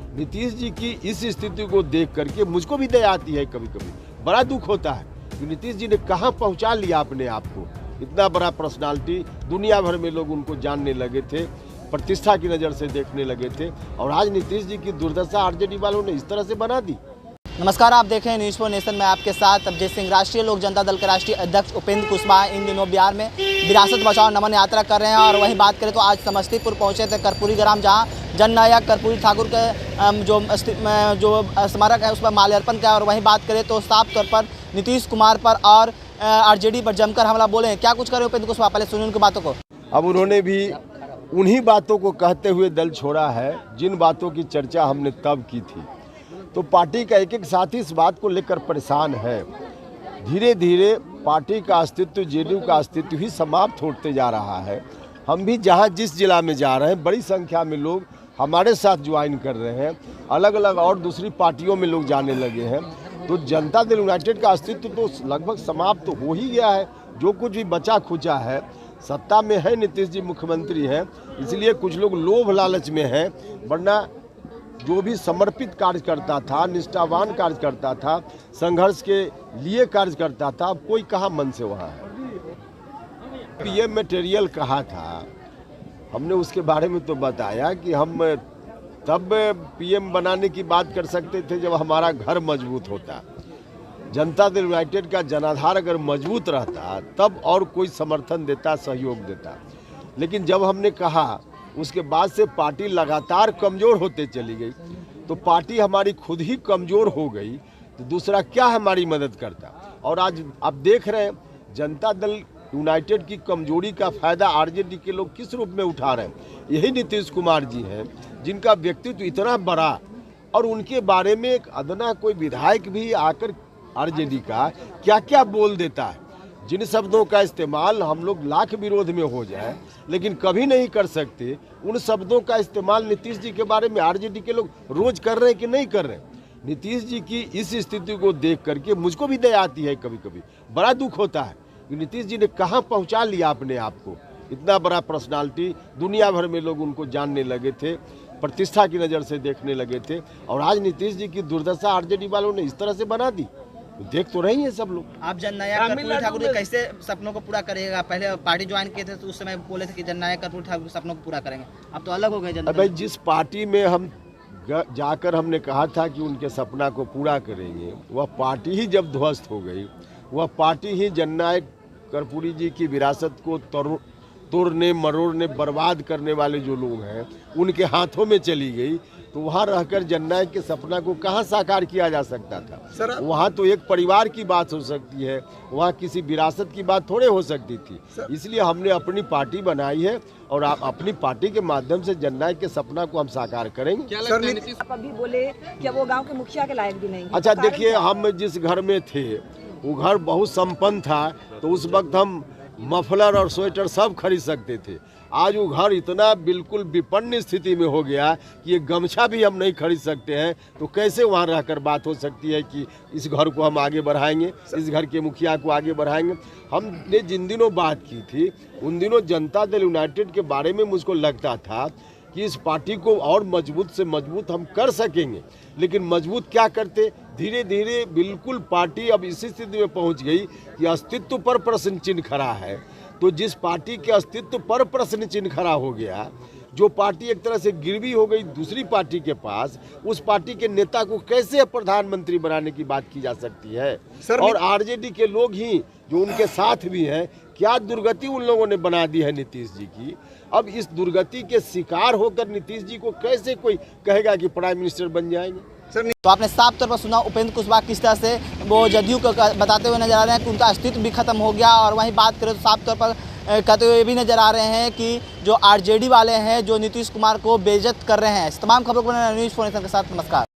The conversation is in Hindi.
नीतीश जी की इस स्थिति को देख करके मुझको भी दया आती है, कभी कभी बड़ा दुख होता है कि नीतीश जी ने कहाँ पहुँचा लिया अपने आप को। इतना बड़ा पर्सनालिटी, दुनिया भर में लोग उनको जानने लगे थे, प्रतिष्ठा की नज़र से देखने लगे थे, और आज नीतीश जी की दुर्दशा आरजेडी वालों ने इस तरह से बना दी। नमस्कार, आप देख रहे हैं न्यूज़ फॉर नेशन में आपके साथ अभिजीत सिंह। राष्ट्रीय लोक जनता दल के राष्ट्रीय अध्यक्ष उपेंद्र कुशवाहा इन दिनों बिहार में विरासत बचाओ नमन यात्रा कर रहे हैं। और वहीं बात करें तो आज समस्तीपुर पहुंचे थे कर्पूरी ग्राम, जहां जननायक कर्पूरी ठाकुर के जो स्मारक है उस पर माल्यार्पण किया। और वहीं बात करें तो साफ तौर पर नीतीश कुमार पर और आरजेडी पर जमकर हमला बोले हैं। क्या कुछ करे उपेंद्र कुशवाहा, पहले सुनिए उनकी बातों को। अब उन्होंने भी उन्हीं बातों को कहते हुए दल छोड़ा है जिन बातों की चर्चा हमने तब की थी। तो पार्टी का एक एक साथी इस बात को लेकर परेशान है। धीरे धीरे पार्टी का अस्तित्व, जेडीयू का अस्तित्व ही समाप्त होते जा रहा है। हम भी जहां जिस जिला में जा रहे हैं, बड़ी संख्या में लोग हमारे साथ ज्वाइन कर रहे हैं। अलग अलग और दूसरी पार्टियों में लोग जाने लगे हैं। तो जनता दल यूनाइटेड का अस्तित्व तो लगभग समाप्त तो हो ही गया है। जो कुछ भी बचा खुचा है, सत्ता में है नीतीश जी, मुख्यमंत्री हैं, इसलिए कुछ लोग लोभ लालच में हैं। वरना जो भी समर्पित कार्य करता था, निष्ठावान कार्य करता था, संघर्ष के लिए कार्य करता था, अब कोई कहाँ मन से वहाँ है। पीएम मटेरियल कहा था, हमने उसके बारे में तो बताया कि हम तब पीएम बनाने की बात कर सकते थे जब हमारा घर मजबूत होता। जनता दल यूनाइटेड का जनाधार अगर मजबूत रहता तब और कोई समर्थन देता, सहयोग देता। लेकिन जब हमने कहा, उसके बाद से पार्टी लगातार कमज़ोर होते चली गई। तो पार्टी हमारी खुद ही कमज़ोर हो गई तो दूसरा क्या हमारी मदद करता। और आज आप देख रहे हैं जनता दल यूनाइटेड की कमजोरी का फ़ायदा आरजेडी के लोग किस रूप में उठा रहे हैं। यही नीतीश कुमार जी हैं जिनका व्यक्तित्व इतना बड़ा, और उनके बारे में एक अदना कोई विधायक भी आकर आरजेडी का क्या क्या बोल देता है। जिन शब्दों का इस्तेमाल हम लोग लाख विरोध में हो जाए लेकिन कभी नहीं कर सकते, उन शब्दों का इस्तेमाल नीतीश जी के बारे में आरजेडी के लोग रोज कर रहे हैं कि नहीं कर रहे हैं। नीतीश जी की इस स्थिति को देख करके मुझको भी दया आती है, कभी कभी बड़ा दुख होता है कि नीतीश जी ने कहाँ पहुँचा लिया अपने आप को। इतना बड़ा पर्सनालिटी, दुनिया भर में लोग उनको जानने लगे थे, प्रतिष्ठा की नज़र से देखने लगे थे, और आज नीतीश जी की दुर्दशा आरजेडी वालों ने इस तरह से बना दी। देख तो रही है सब लोग। आप जननायक कर्पूरी ठाकुर के कैसे सपनों को पूरा करिएगा? पहले पार्टी ज्वाइन किए थे तो उस समय बोले थे कि जननायक कर्पूरी ठाकुर के सपनों को पूरा करेंगे, अब तो अलग हो गए। भाई, जिस पार्टी में हम जाकर हमने कहा था कि उनके सपना को पूरा करेंगे, वह पार्टी ही जब ध्वस्त हो गई, वह पार्टी ही जननायक कर्पूरी जी की विरासत को तोड़ने मरोड़ने बर्बाद करने वाले जो लोग हैं उनके हाथों में चली गई, तो वहाँ रहकर जननायक के सपना को कहाँ साकार किया जा सकता था। वहाँ तो एक परिवार की बात हो सकती है, वहाँ किसी विरासत की बात थोड़े हो सकती थी। इसलिए हमने अपनी पार्टी बनाई है और अपनी पार्टी के माध्यम से जननायक के सपना को हम साकार करेंगे। आप अभी बोले कि वो गांव के मुखिया के लायक भी नहीं। अच्छा देखिए, हम जिस घर में थे वो घर बहुत संपन्न था, तो उस वक्त हम मफलर और स्वेटर सब खरीद सकते थे। आज वो घर इतना बिल्कुल विपन्न स्थिति में हो गया कि ये गमछा भी हम नहीं खरीद सकते हैं। तो कैसे वहाँ रहकर बात हो सकती है कि इस घर को हम आगे बढ़ाएंगे, इस घर के मुखिया को आगे बढ़ाएंगे। हमने जिन दिनों बात की थी उन दिनों जनता दल यूनाइटेड के बारे में मुझको लगता था कि इस पार्टी को और मजबूत से मजबूत हम कर सकेंगे। लेकिन मजबूत क्या करते, धीरे धीरे बिल्कुल पार्टी अब इसी स्थिति में पहुंच गई कि अस्तित्व पर प्रश्न चिन्ह खड़ा है। तो जिस पार्टी के अस्तित्व पर प्रश्न चिन्ह खड़ा हो गया, जो पार्टी एक तरह से गिरवी हो गई दूसरी पार्टी के पास, उस पार्टी के नेता को कैसे प्रधानमंत्री बनाने की बात की जा सकती है। और आरजेडी के लोग ही जो उनके साथ भी हैं, क्या दुर्गति उन लोगों ने बना दी है नीतीश जी की। अब इस दुर्गति के शिकार होकर नीतीश जी को कैसे कोई कहेगा कि प्राइम मिनिस्टर बन जाएंगे। तो आपने साफ तौर पर सुना उपेंद्र कुशवाहा किस तरह से वो जदयू को बताते हुए नजर आ रहे हैं कि उनका अस्तित्व भी खत्म हो गया। और वहीं बात करें तो साफ तौर पर कहते हुए भी नजर आ रहे हैं कि जो आरजेडी वाले हैं जो नीतीश कुमार को बेइज्जत कर रहे हैं। तमाम खबरों को न्यूज़ फॉर नेशन के साथ नमस्कार।